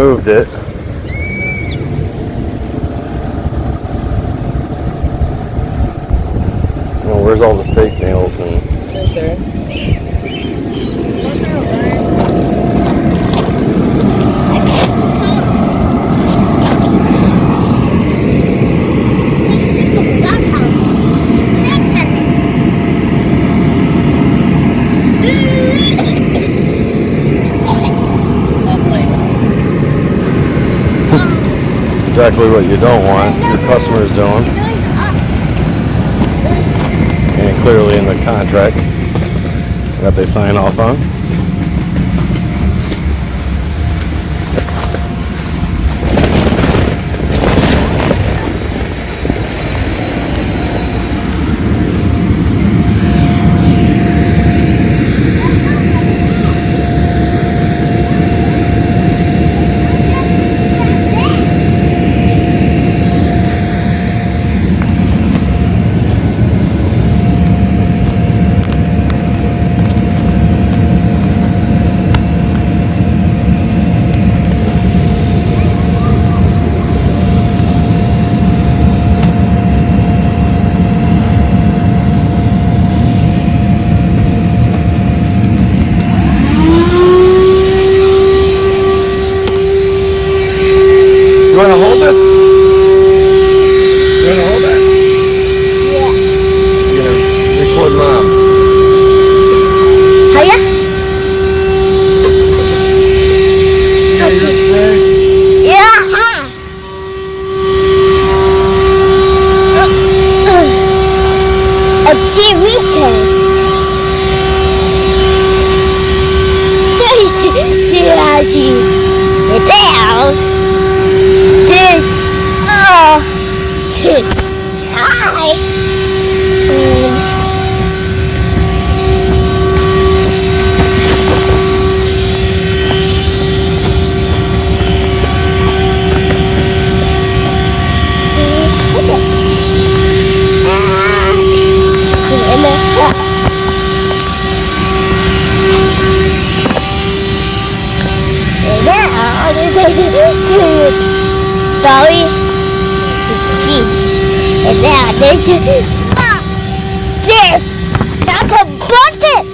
moved it. Well, where's all the steak nails and? Right there. Exactly what you don't want your customers doing, and clearly in the contract that they sign off on. You want to hold this? You want to hold that? Yeah. You're going to record Mom. Hiya. Yeah, you're afraid. Yeah. A TV turn. Hi. Sorry, it's cheap. And now there's this. That's a button.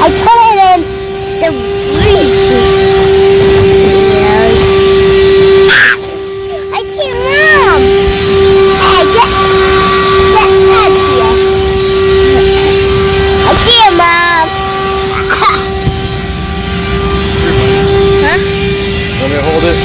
I put it in the freezer. I see Mom. Hey, get out here. I see you, Mom. Huh? Want me to hold it?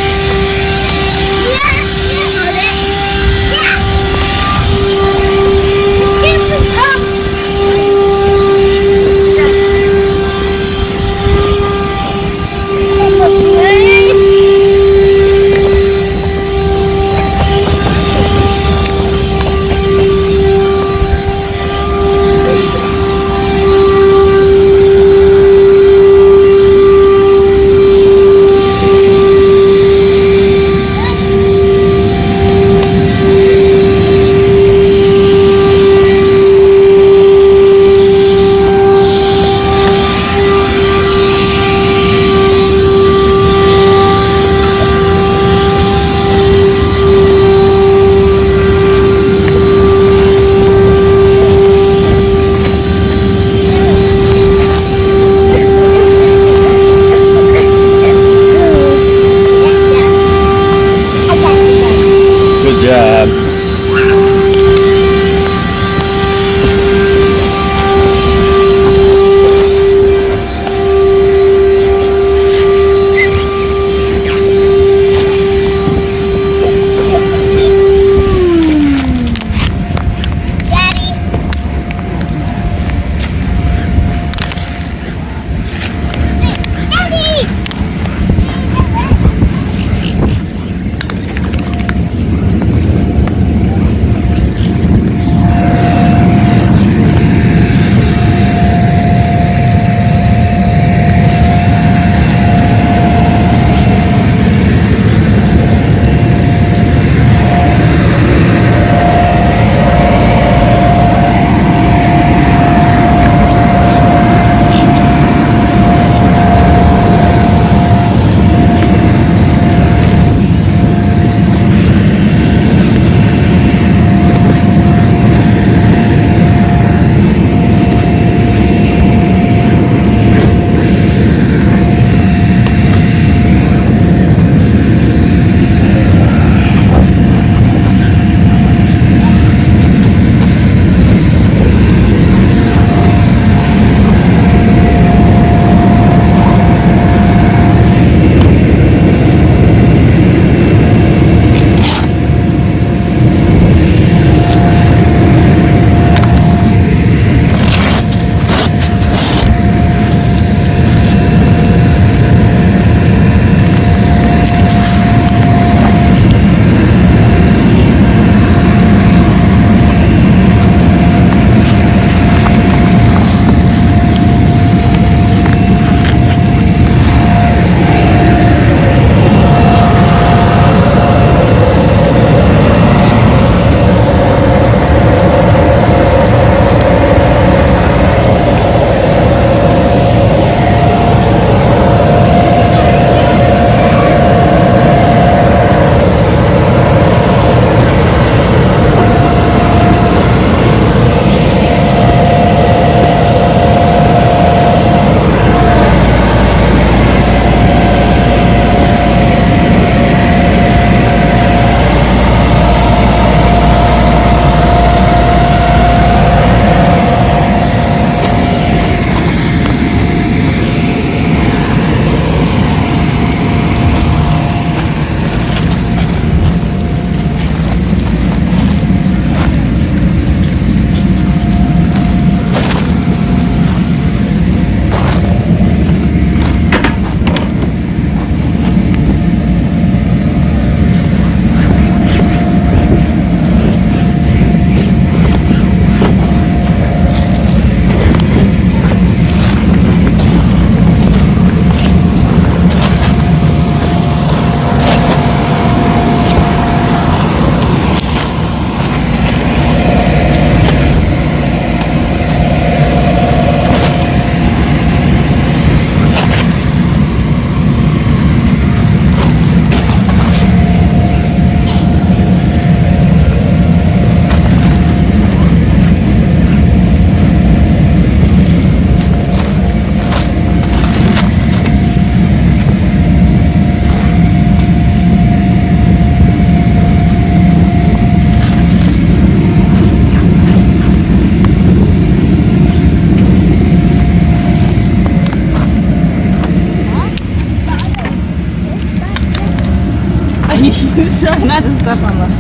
Try not to step on them.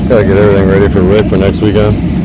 Gotta get everything ready for Rick for next weekend.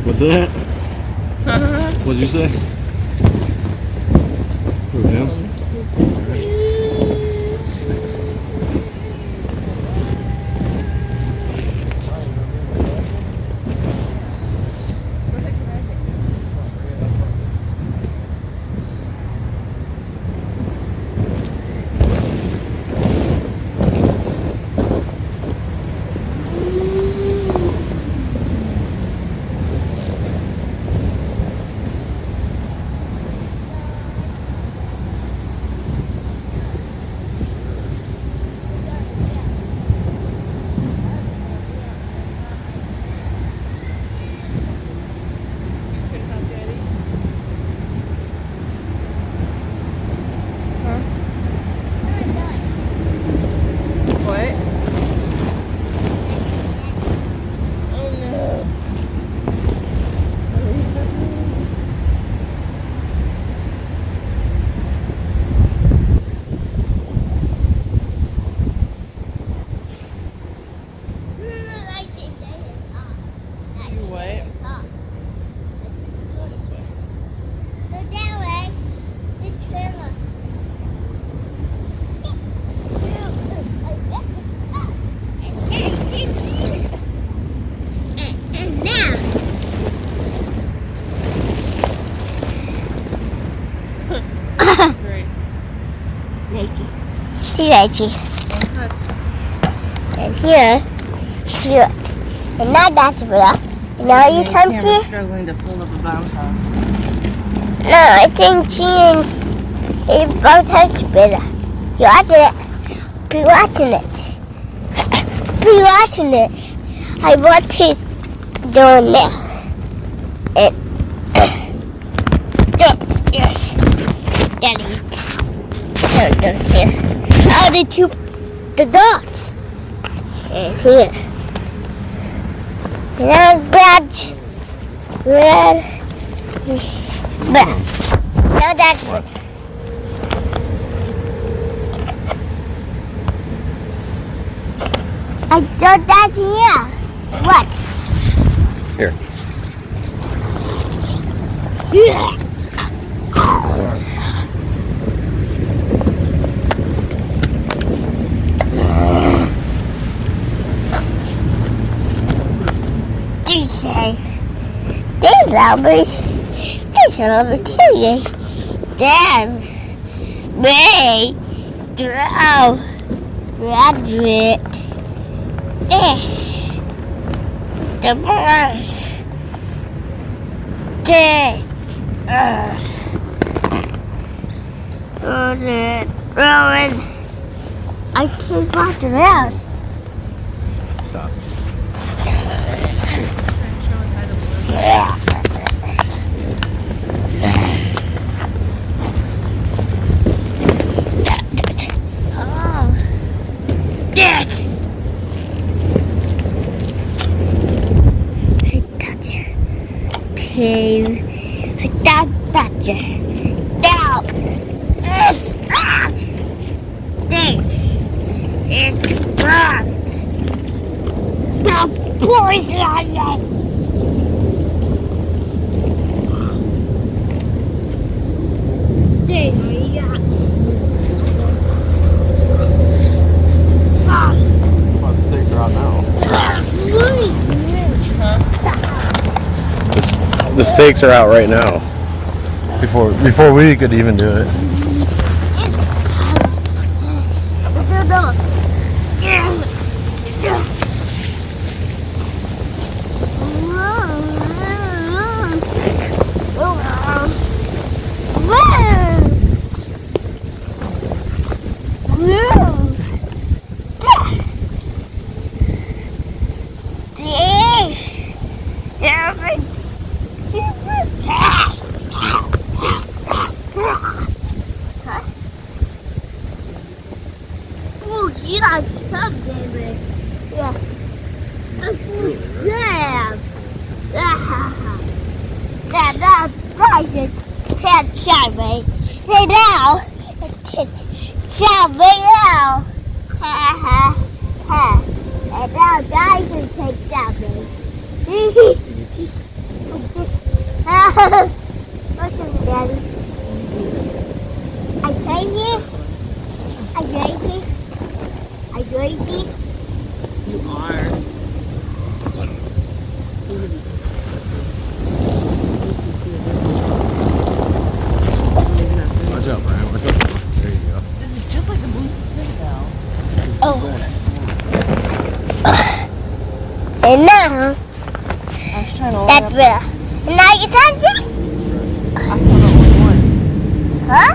What's that? What'd you say? Who, him? See Reggie. And here, shoot. And now that's better. And now you come to. Struggling to fill up a bounce house. No, I think she and a bounce house is better. You watching it? Be watching it. Be watching it. I want to go in there. And yes, Daddy. Go here. Oh, the dots. And here. And now red. Now that's it. I thought that's here. What? Here. Yeah. This is Then may drown graduate this the brush this Rowan I can't walk around. Stop. Yeah. Touch now this it's blood the poison on it. Well, the steaks are out now. The steaks are out right now. Before we could even do it. You like something, baby. Yeah. Yeah. Now, guys, it's 10 Saturday. And now, it's Saturday now. Ha ha ha. And now, guys, it's 10 Saturday. Listen, Daddy. I crazy? I crazy? Are you crazy? You are. Watch out, Brian. Watch out. There you go. This is just like the movie video. Oh. And now, I was trying to that's better. And now you touch it? I found out one. Huh?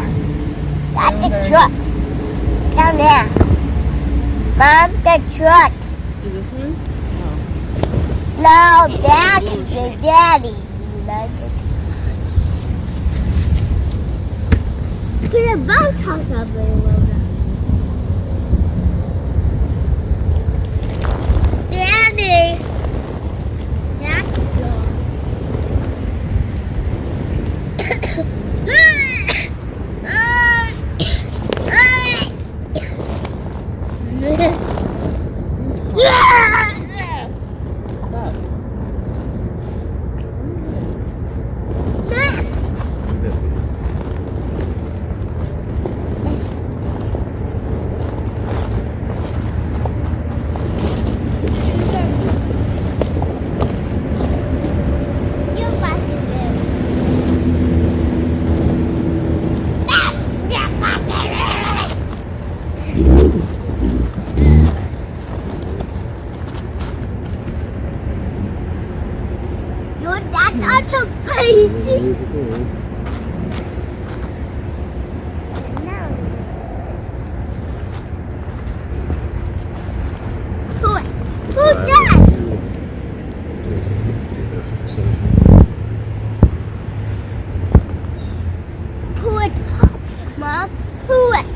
That's a truck. Down there. Mom, the truck. Is this one? No, that's the daddy. You like it? Put a bounce house up there, Lola. Daddy. That's the You're not a baby. No. Who's that? Pull it up, Mom. Pull it.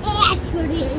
Actually.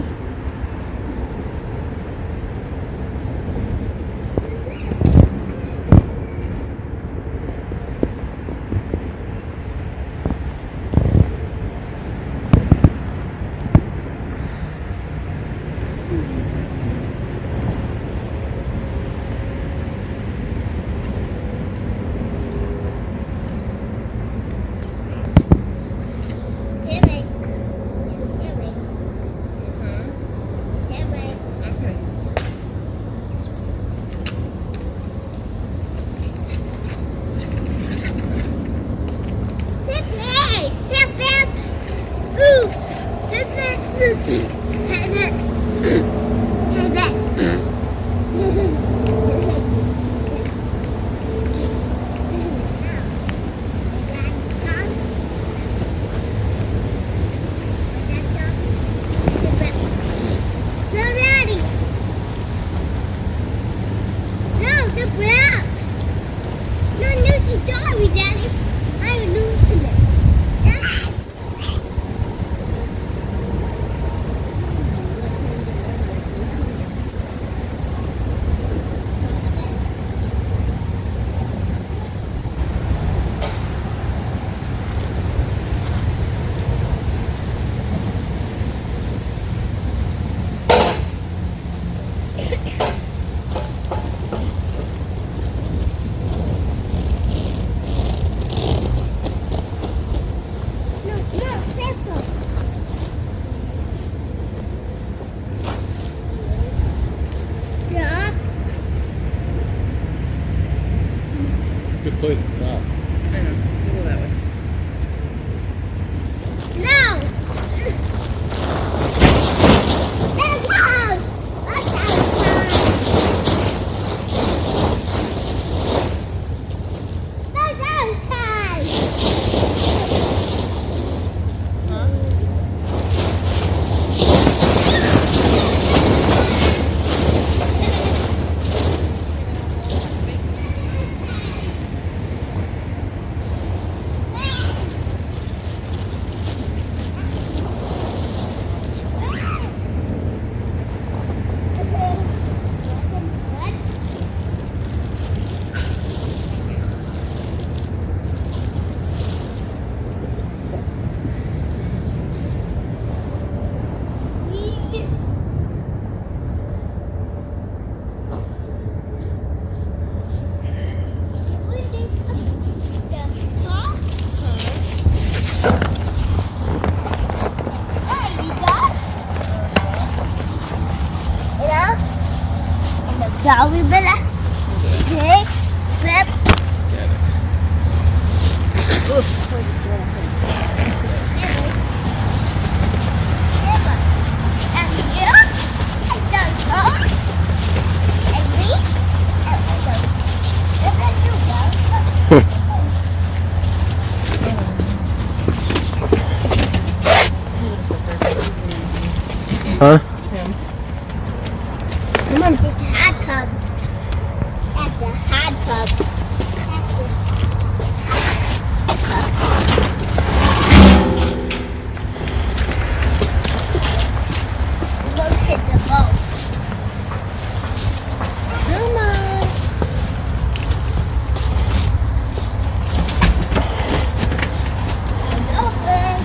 know. You go that way. No! Let's go! Let's go! Now we better take flip. Huh? Come on. It's a hot tub. That's a hot tub. That's a Look at the boat. Come on. It's open.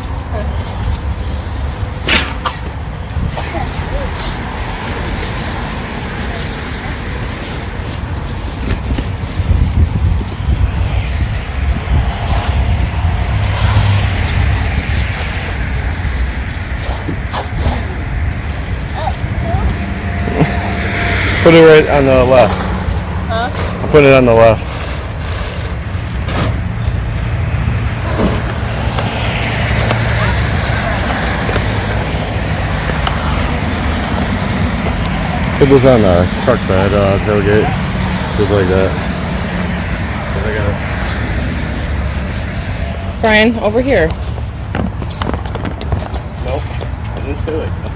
Put it right on the left. Huh? I'll put it on the left. Put this on the truck bed, tailgate. Just like that. I got Brian, over here. Nope. I didn't say like that.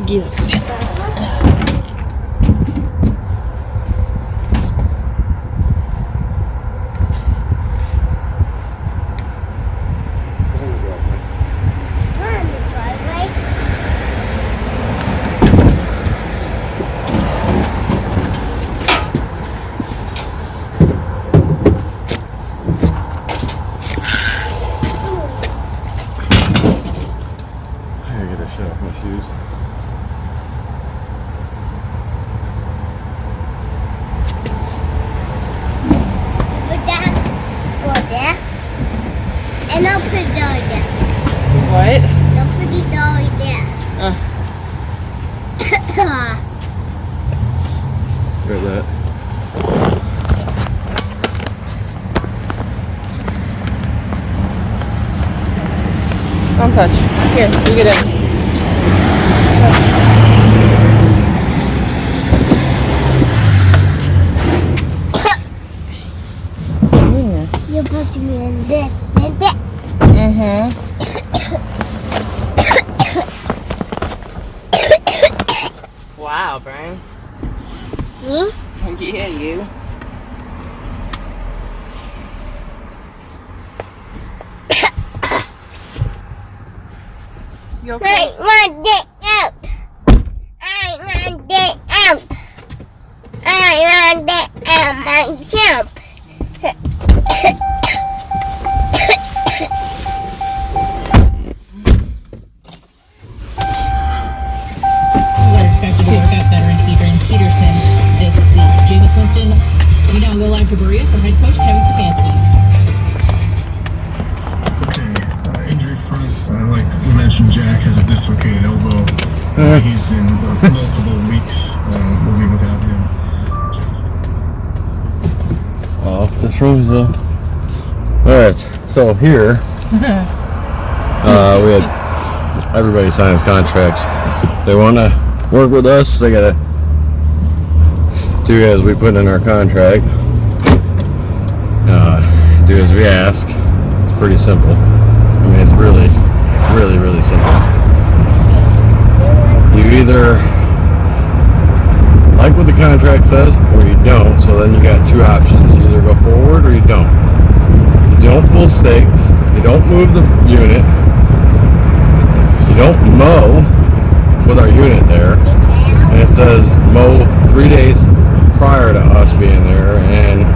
Get it. Turn the driveway. I gotta get that shit off my shoes. Put that over there. And I'll put it down there. What? I'll put it down there. Got that. Don't touch. Here, you get it. You put me in this and this. Mm-hmm. Wow, Brian. Me? Yeah, you. You okay? I want it out. I want it out. I want it out. can't jump. Are expected to work out veteran Adrian Peterson this week. Jameis Winston, we now go live to Berea for head coach Kevin Stefanski. Okay, injury front, like we mentioned, Jack has a dislocated elbow. He's in multiple weeks. We'll be without him. Off the Roseville. Alright, so here, we had everybody sign his contracts. They want to work with us, they got to do as we put in our contract. Do as we ask. It's pretty simple. I mean, it's really, really, really simple. You either like what the contract says or you don't, so then you got two options. You either go forward or you don't. You don't pull stakes, you don't move the unit, you don't mow with our unit there, and it says mow 3 days prior to us being there and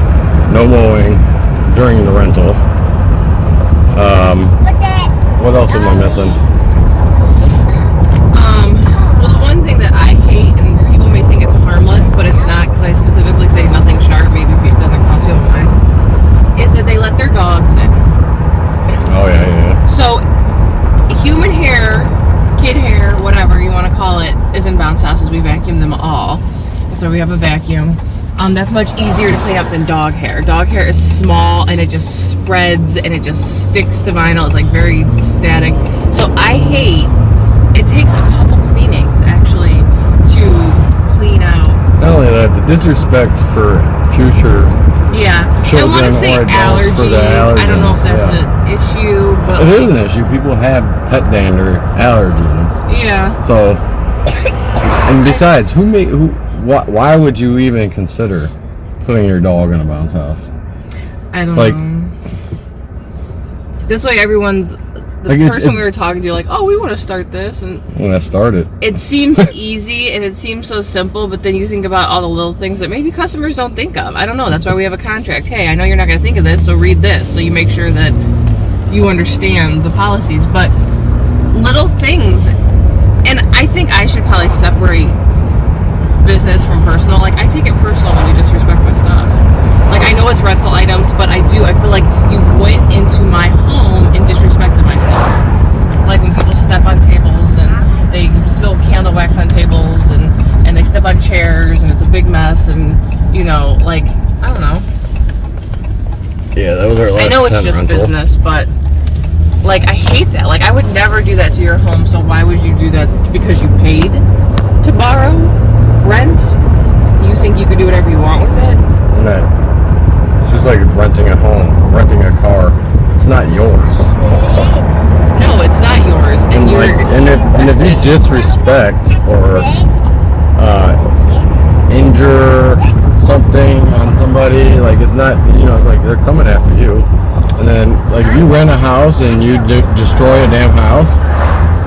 no mowing during the rental. What else am I missing? Well, the one thing that I hate, and people may think it's harmless, but it's not because I specifically say nothing sharp, maybe it doesn't cross your minds, is that they let their dogs in. Oh, yeah. So, human hair, kid hair, whatever you want to call it, is in bounce houses. We vacuum them all. So we have a vacuum. That's much easier to clean up than dog hair. Dog hair is small and it just spreads and it just sticks to vinyl. It's like very static. So I hate, it takes a couple cleanings actually to clean out. Not only that, the disrespect for future I want to say or adults allergies. for the allergens. I don't know if that's an issue, but it is an issue. People have pet dander allergens. Yeah. So, and besides, why would you even consider putting your dog in a bounce house? I don't Like, know. That's why everyone's the Like, person we were talking to, like, oh, we want to start this, and when I started, it seems easy and it seems so simple, but then you think about all the little things that maybe customers don't think of. I don't know. That's why we have a contract. Hey, I know you're not going to think of this, so read this, so you make sure that you understand the policies. But little things, and I think I should probably separate business from personal. Like, I take it personal when you disrespect my stuff. Like, I know it's rental items, but I feel like you went into my home and disrespected my stuff. Like when people step on tables and they spill candle wax on tables and they step on chairs and it's a big mess and, you know, like, I don't know. yeah, that was our last I know it's just rental. business, but, like, I hate that. Like, I would never do that to your home, so why would you do that? Because you paid to borrow? Rent? You think you could do whatever you want with it? No. It's just like renting a home, renting a car. It's not yours. No, it's not yours. And you're And if you disrespect or injure something on somebody, like, it's not, you know, like, they're coming after you. And then, like, if you rent a house and you destroy a damn house,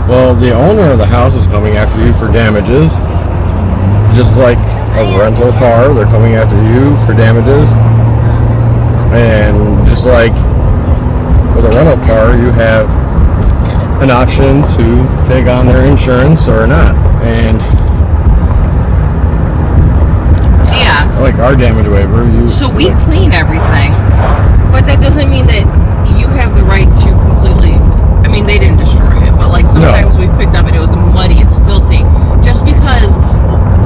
well, the owner of the house is coming after you for damages. Just like a rental car, they're coming after you for damages. And just like with a rental car, you have an option to take on their insurance or not. And yeah. like our damage waiver, So we clean everything, but that doesn't mean that you have the right to completely. I mean, they didn't destroy it, but like sometimes we've picked up and it was muddy, it's filthy. Just because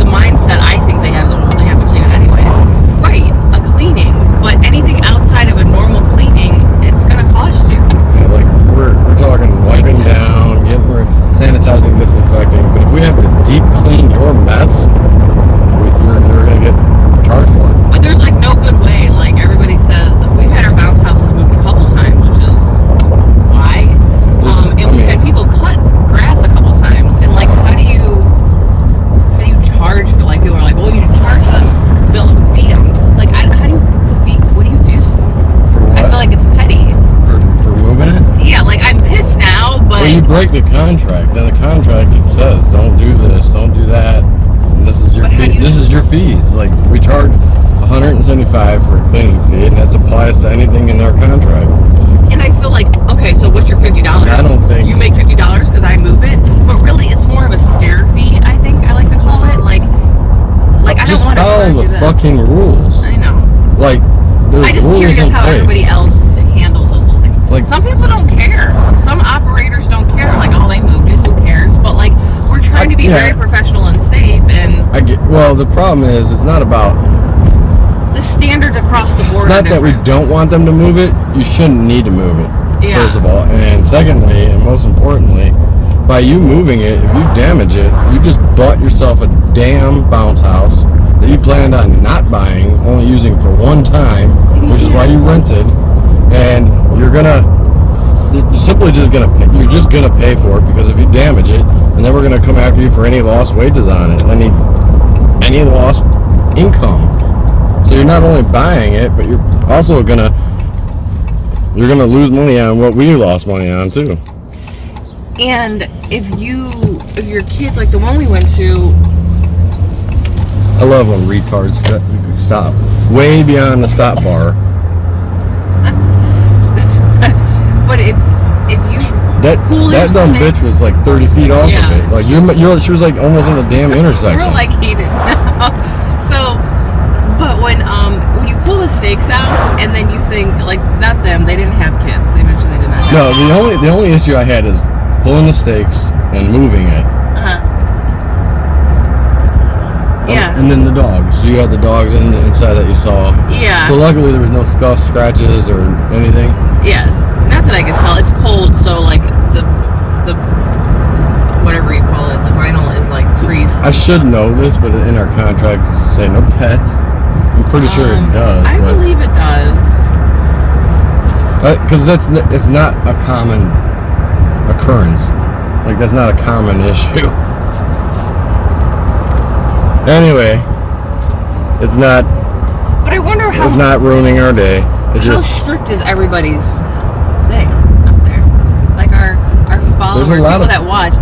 the mindset I think they have, they have to clean it anyways. Right, a cleaning, but anything outside of a normal cleaning, it's gonna cost you. Yeah, like we're talking wiping down, we're sanitizing, disinfecting. But if we have to deep clean your mess, you're gonna get charged for it. But there's like no good way. Like everybody says, we've had our bounce houses moved a couple times, which is why. And we've had people cut grass a couple times. And like, how do you charge for, like, people are like, well, you charge them, feed them. Like, how do you feed? What do you do? For what? I feel like it's petty. For moving it? Yeah, like I'm pissed now, but Well, you break the contract. Then the contract, it says, don't do this, don't do that. And this is your fee. This is your fees. Like, we charge $100 $175 for a cleaning fee, and that applies to anything in our contract. And I feel like, okay, so what's your $50? I don't think you make $50 because I move it, but really it's more of a scare fee. I think I like to call it like I just don't want to follow charge the you this. fucking rules. I know. Like, there's I just rules curious in how place. everybody else handles those little things. Like, some people don't care. Some operators don't care. Like, oh, they moved it. Who cares? But like, we're trying to be very professional and safe. And well, the problem is, it's not about. The standards across the board. It's not are that we different. don't want them to move it. You shouldn't need to move it. Yeah. First of all, and secondly, and most importantly, by you moving it, if you damage it, you just bought yourself a damn bounce house that you planned on not buying, only using for one time, which is why you rented, and you're simply just gonna pay, you're just gonna pay for it, because if you damage it, and then we're gonna come after you for any lost wages on it, any lost income. So you're not only buying it, but you're also gonna lose money on what we lost money on too. And if your kids, like the one we went to, I love when retards stop way beyond the stop bar. but if you That dumb bitch was like 30 feet off of it. Like she was like almost in the damn intersection. We're like heated. So, but when you pull the stakes out and then you think, like, not them, they didn't have kids. They mentioned they did not have No, the only issue I had is pulling the stakes and moving it. Yeah. And then the dogs. So you had the dogs inside that you saw. Yeah. So luckily there was no scuffs, scratches, or anything. Yeah. Not that I could tell. It's cold, so like the whatever you call it, the vinyl is like creased. I should know this, but in our contract it say no pets. I'm pretty sure it does. I believe it does. Because it's not a common occurrence. Like, that's not a common issue. Anyway, it's not. But I wonder how. It's not ruining our day. It How just. strict is everybody's thing up there? Like our followers, There's a lot people that watch.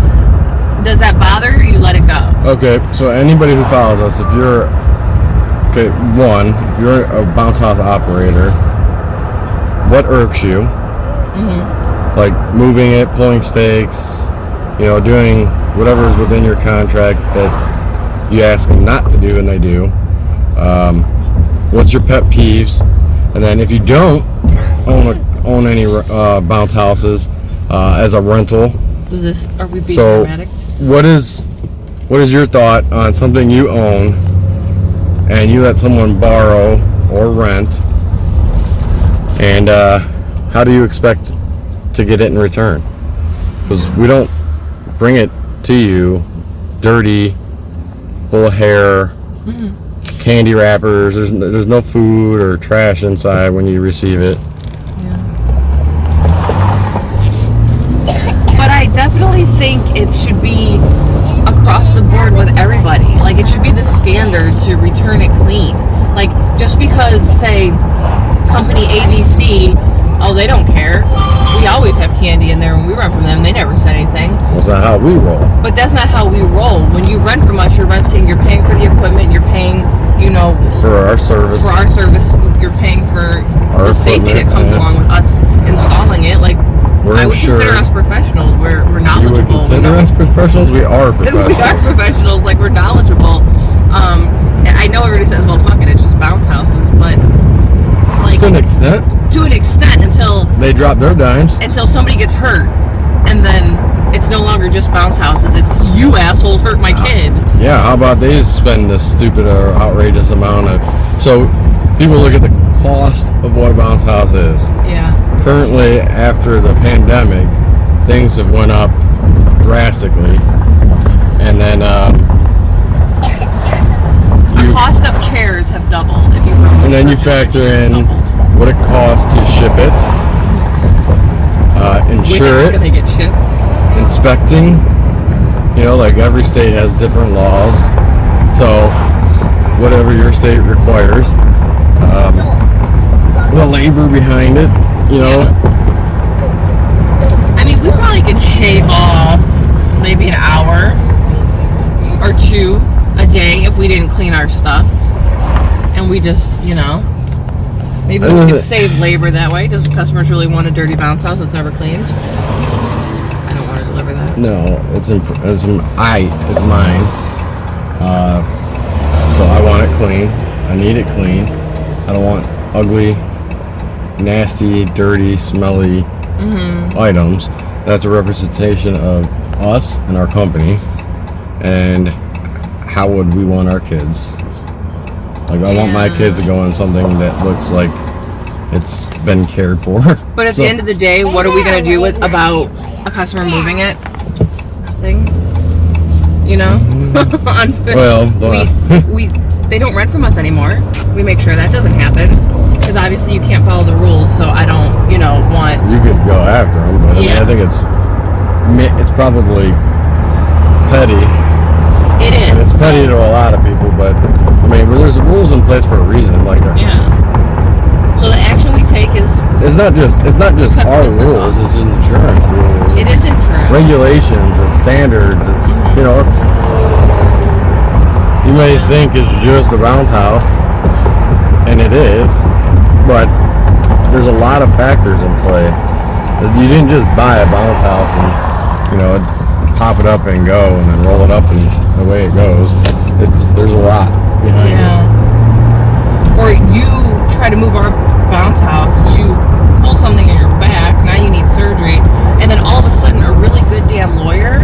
Does that bother you? You let it go. Okay, so anybody who follows us, if you're a bounce house operator, what irks you? Mm-hmm. Like moving it, pulling stakes, doing whatever is within your contract that you ask them not to do and they do. What's your pet peeves? And then if you don't own any bounce houses as a rental, Are we being so dramatic? what is your thought on something you own and you let someone borrow or rent, and how do you expect to get it in return? Because we don't bring it to you dirty, full of hair, candy wrappers. There's no food or trash inside when you receive it. But I definitely think it should be across the board with everybody. Like, it should be the standard to return it clean. Like, just because, say, company ABC, oh, they don't care. We always have candy in there when we rent from them. They never said anything. That's not how we roll. But that's not how we roll. When you rent from us, you're paying for the equipment, you're paying, For our service. you're paying for Our the safety that equipment, comes along with us installing it. Like, I would consider us professionals. We're knowledgeable. You would consider us professionals? We are professionals. We are professionals. Like, we're knowledgeable. I know everybody says, well, fuck it, it's just bounce houses, but like to an extent until they drop their dimes. Until somebody gets hurt, and then it's no longer just bounce houses. It's you assholes hurt my kid. Yeah, how about they spend this stupid or outrageous amount of... So people look at the cost of what a bounce house is. Yeah. Currently, after the pandemic, things have went up drastically, and then The cost of chairs have doubled. If you and then you factor in what it costs to ship it, insure it, gonna get shipped. inspecting. Like every state has different laws, so whatever your state requires, the labor behind it, I mean, we probably could shave off maybe an hour or two a day if we didn't clean our stuff. And we just, maybe we could save labor that way. Does customers really want a dirty bounce house that's never cleaned? I don't want to deliver that. No, it's mine. So I want it clean. I need it clean. I don't want ugly, nasty, dirty, smelly items. That's a representation of us and our company. And how would we want our kids? Like, I want my kids to go in something that looks like it's been cared for. But at the end of the day, what are we going to do about a customer moving it? Nothing. Well, they don't rent from us anymore. We make sure that doesn't happen. Because obviously you can't follow the rules, so I don't, want... You could go after them, but I think it's probably petty. It is. And it's petty to a lot of people, but, there's rules in place for a reason. So the action we take is... It's not just our rules, it's insurance rules. It is insurance. Regulations, it's standards, it's, you may think it's just a bounce house, and it is, but there's a lot of factors in play. You didn't just buy a bounce house and, pop it up and go, and then roll it up and away it goes. There's a lot behind it. Or you try to move our bounce house, you pull something in your back, now you need surgery, and then all of a sudden a really good damn lawyer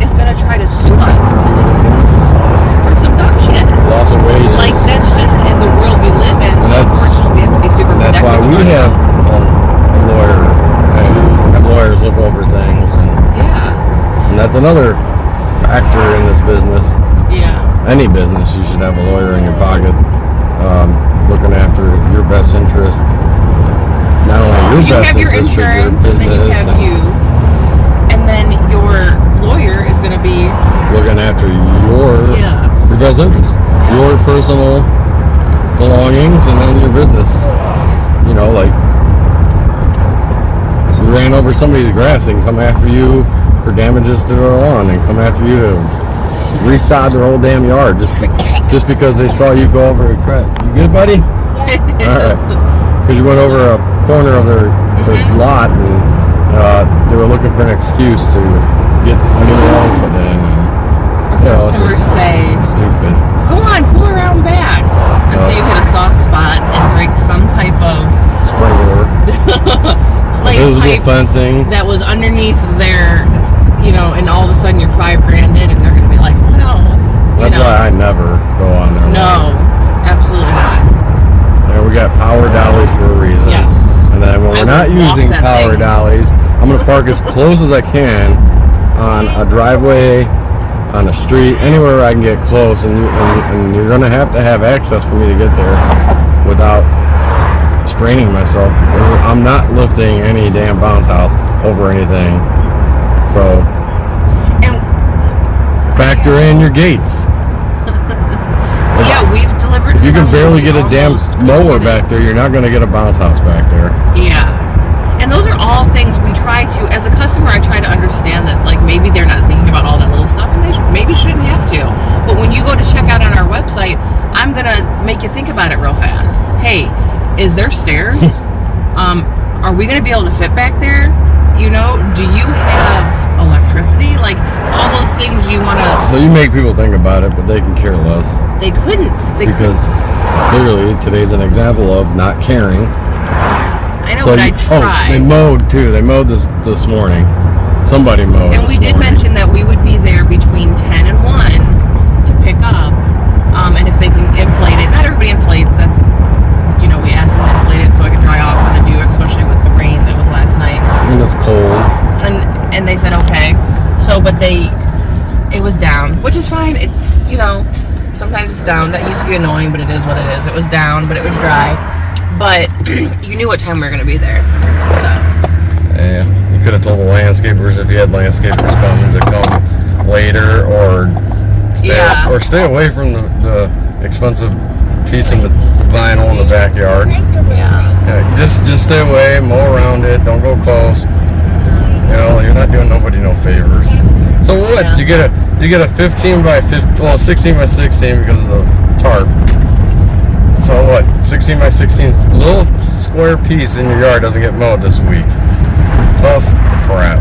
is going to try to sue us for some dumb shit. Loss of wages. Like, that's just in the world we live in, so unfortunately we have to be super protective. That's why we have a lawyer and have lawyers look over things. And that's another factor in this business. Yeah. Any business, you should have a lawyer in your pocket, looking after your best interest. Not only your best interest, but your business. And then you have you. And then your lawyer is going to be looking after your best interest, your personal belongings, and then your business. Like, you ran over somebody's grass, they can come after you for damages to their lawn, and come after you to resod their whole damn yard just because they saw you go over a crack. You good, buddy? All right. Because you went over a corner of their lot, and they were looking for an excuse to get a new lawn put in. Customers say, stupid. Go on, pull around back until you hit a soft spot and break some type of sprinkler, slate pipe fencing that was underneath their, and all of a sudden you're $5,000 in, and they're going to be like, well, That's why I never go on there. No, absolutely not. And we got power dollies for a reason. Yes. And then when we're not using power dollies, I'm going to park as close as I can on a driveway, on a street, anywhere I can get close, and you're going to have access for me to get there without straining myself. I'm not lifting any damn bounce house over anything. So, factor in your gates. Yeah, we've delivered. If you can barely get a damn mower back there, you're not going to get a bounce house back there. Yeah. And those are all things we try to, as a customer, I try to understand that, like, maybe they're not thinking about all that little stuff, and they maybe shouldn't have to. But when you go to check out on our website, I'm going to make you think about it real fast. Hey, is there stairs? Are we going to be able to fit back there? Do you have electricity? Like, all those things you want to... So you make people think about it, but they can care less. They couldn't. Because clearly today's an example of not caring. I know, but I tried. They mowed too. They mowed this morning. Somebody mowed. And we did mention that we would be there between 10 and 1 to pick up. And if they can inflate it, not everybody inflates. That's, we asked them to inflate it so it could dry off in the dew, especially with the rain that was last night. And it's cold. And they said okay. So, but it was down, which is fine. It, sometimes it's down. That used to be annoying, but it is what it is. It was down, but it was dry. But you knew what time we were going to be there. So. Yeah, you could have told the landscapers if you had landscapers coming to come later, or stay away from the expensive piece of vinyl in the backyard. Yeah, just stay away, mow around it, don't go close. You're not doing nobody no favors. So what? You get a 15 by 15, well, 16 by 16 because of the tarp. So what? 16 by 16 little square piece in your yard doesn't get mowed this week. Tough crap.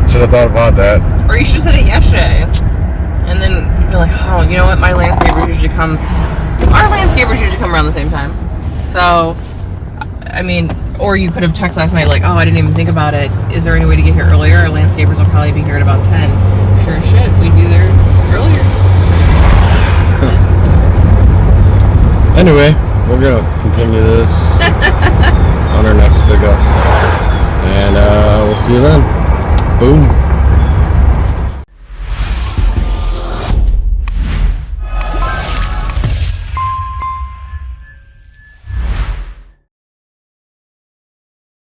Should have thought about that. Or you should have said it yesterday. And then you'd be like, oh, you know what? My landscapers usually come. Our landscapers usually come around the same time. So, I mean, or you could have texted last night like, oh, I didn't even think about it. Is there any way to get here earlier? Our landscapers will probably be here at about 10. Sure as shit. We'd be there earlier. Anyway, we're gonna continue this on our next pickup, and we'll see you then. Boom.